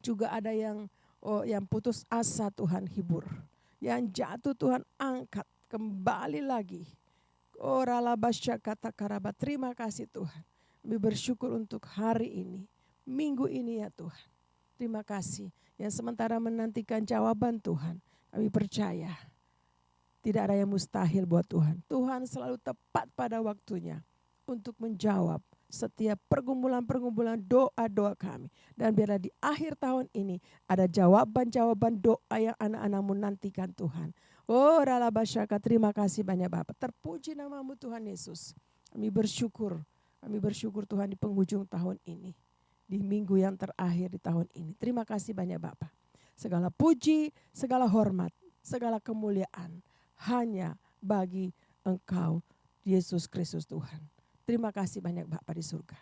S1: Juga ada yang putus asa Tuhan hibur. Yang jatuh Tuhan angkat kembali lagi. Oh ralabasya kata karabat. Terima kasih Tuhan. Kami bersyukur untuk hari ini, minggu ini ya Tuhan. Terima kasih yang sementara menantikan jawaban Tuhan. Kami percaya tidak ada yang mustahil buat Tuhan. Tuhan selalu tepat pada waktunya untuk menjawab setiap pergumulan-pergumulan doa-doa kami. Dan biarlah di akhir tahun ini ada jawaban-jawaban doa yang anak-anakmu nantikan Tuhan. Oh ralabasyaka, terima kasih banyak Bapak. Terpuji namamu Tuhan Yesus. Kami bersyukur Tuhan di penghujung tahun ini. Di minggu yang terakhir di tahun ini. Terima kasih banyak Bapak. Segala puji, segala hormat, segala kemuliaan hanya bagi Engkau Yesus Kristus Tuhan. Terima kasih banyak Bapak di surga.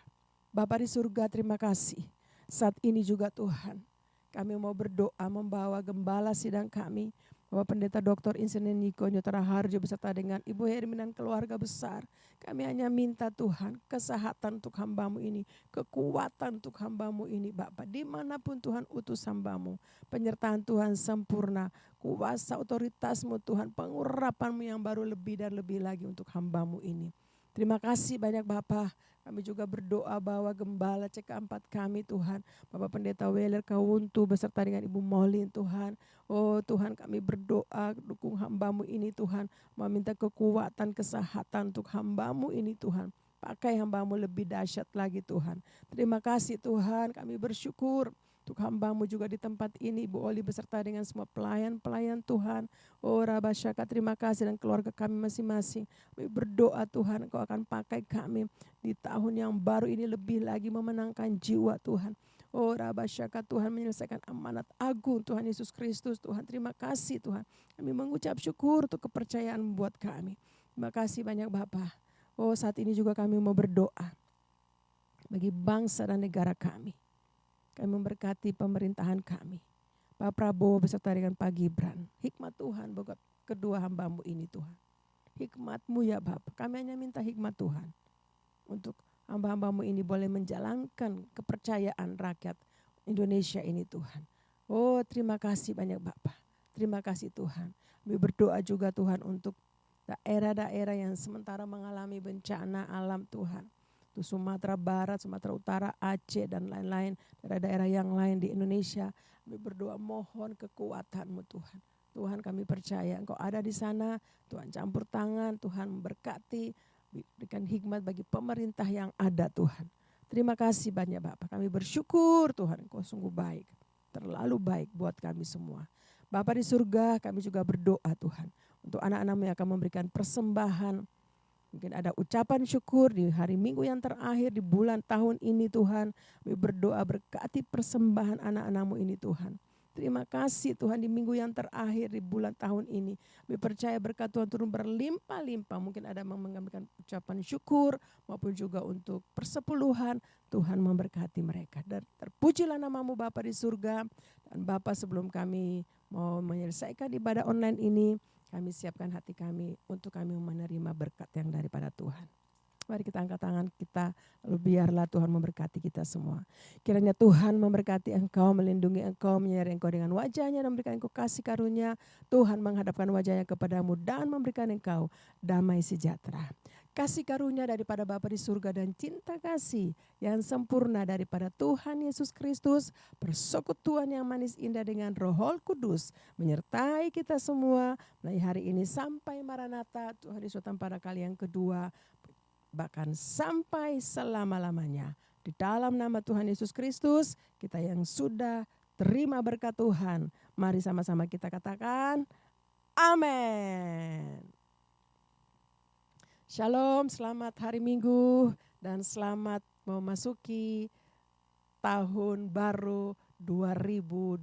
S1: Bapak di surga terima kasih. Saat ini juga Tuhan kami mau berdoa membawa gembala sidang kami. Bapak Pendeta Dr. Insinyur Niko Nyotara Harjo beserta dengan Ibu Hermin dan keluarga besar. Kami hanya minta Tuhan kesehatan untuk hambamu ini. Kekuatan untuk hambamu ini Bapak. Dimanapun Tuhan utus hambamu. Penyertaan Tuhan sempurna. Kuasa otoritasmu Tuhan. Pengurapanmu yang baru lebih dan lebih lagi untuk hambamu ini. Terima kasih banyak Bapak. Kami juga berdoa bahwa gembala CK4 kami Tuhan. Bapak Pendeta Weler Kawuntu beserta dengan Ibu Molin Tuhan. Oh Tuhan kami berdoa dukung hambamu ini Tuhan. Meminta kekuatan kesehatan untuk hambamu ini Tuhan. Pakai hambamu lebih dahsyat lagi Tuhan. Terima kasih Tuhan kami bersyukur. Untuk hambamu juga di tempat ini Ibu Oli beserta dengan semua pelayan-pelayan Tuhan. Oh Rabasyaka terima kasih dan keluarga kami masing-masing. Kami berdoa Tuhan Engkau akan pakai kami di tahun yang baru ini lebih lagi memenangkan jiwa Tuhan. Oh Rabasyaka Tuhan menyelesaikan amanat agung Tuhan Yesus Kristus Tuhan. Terima kasih Tuhan. Kami mengucap syukur untuk kepercayaan buat kami. Terima kasih banyak Bapak. Oh saat ini juga kami mau berdoa bagi bangsa dan negara kami. Kami memberkati pemerintahan kami. Pak Prabowo beserta dengan Pak Gibran. Hikmat Tuhan buat kedua hambamu ini Tuhan. Hikmat-Mu ya Bapak. Kami hanya minta hikmat Tuhan. Untuk hamba-hambamu ini boleh menjalankan kepercayaan rakyat Indonesia ini Tuhan. Oh terima kasih banyak Bapak. Terima kasih Tuhan. Kami berdoa juga Tuhan untuk daerah-daerah yang sementara mengalami bencana alam Tuhan. Sumatera Barat, Sumatera Utara, Aceh dan lain-lain, daerah-daerah yang lain di Indonesia. Kami berdoa mohon kekuatan-Mu Tuhan. Tuhan kami percaya Engkau ada di sana, Tuhan campur tangan, Tuhan memberkati, berikan hikmat bagi pemerintah yang ada Tuhan. Terima kasih banyak Bapak, kami bersyukur Tuhan Engkau sungguh baik, terlalu baik buat kami semua. Bapak di surga kami juga berdoa Tuhan, untuk anak-anak-Mu yang akan memberikan persembahan. Mungkin ada ucapan syukur di hari Minggu yang terakhir di bulan tahun ini Tuhan. Kami berdoa berkati persembahan anak-anak-Mu ini Tuhan. Terima kasih Tuhan di minggu yang terakhir di bulan tahun ini. Kami percaya berkat Tuhan turun berlimpah-limpah. Mungkin ada yang mengambilkan ucapan syukur maupun juga untuk persepuluhan. Tuhan memberkati mereka. Dan terpujilah nama-Mu Bapa di surga. Dan Bapa sebelum kami mau menyelesaikan ibadah online ini, kami siapkan hati kami untuk kami menerima berkat yang daripada Tuhan. Mari kita angkat tangan kita, lalu biarlah Tuhan memberkati kita semua. Kiranya Tuhan memberkati engkau, melindungi engkau, menyertai engkau dengan wajahnya dan memberikan engkau kasih karunia. Tuhan menghadapkan wajahnya kepadamu dan memberikan engkau damai sejahtera. Kasih karunia daripada Bapa di surga dan cinta kasih yang sempurna daripada Tuhan Yesus Kristus, persekutuan yang manis indah dengan Roh Kudus menyertai kita semua mulai hari ini sampai Maranatha, Tuhan Yesus datang pada kali yang kedua, bahkan sampai selama-lamanya. Di dalam nama Tuhan Yesus Kristus, kita yang sudah terima berkat Tuhan, mari sama-sama kita katakan, amin. Shalom, selamat hari Minggu dan selamat memasuki tahun baru 2026.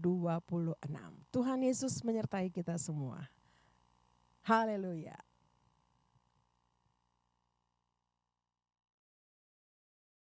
S1: Tuhan Yesus menyertai kita semua. Haleluya.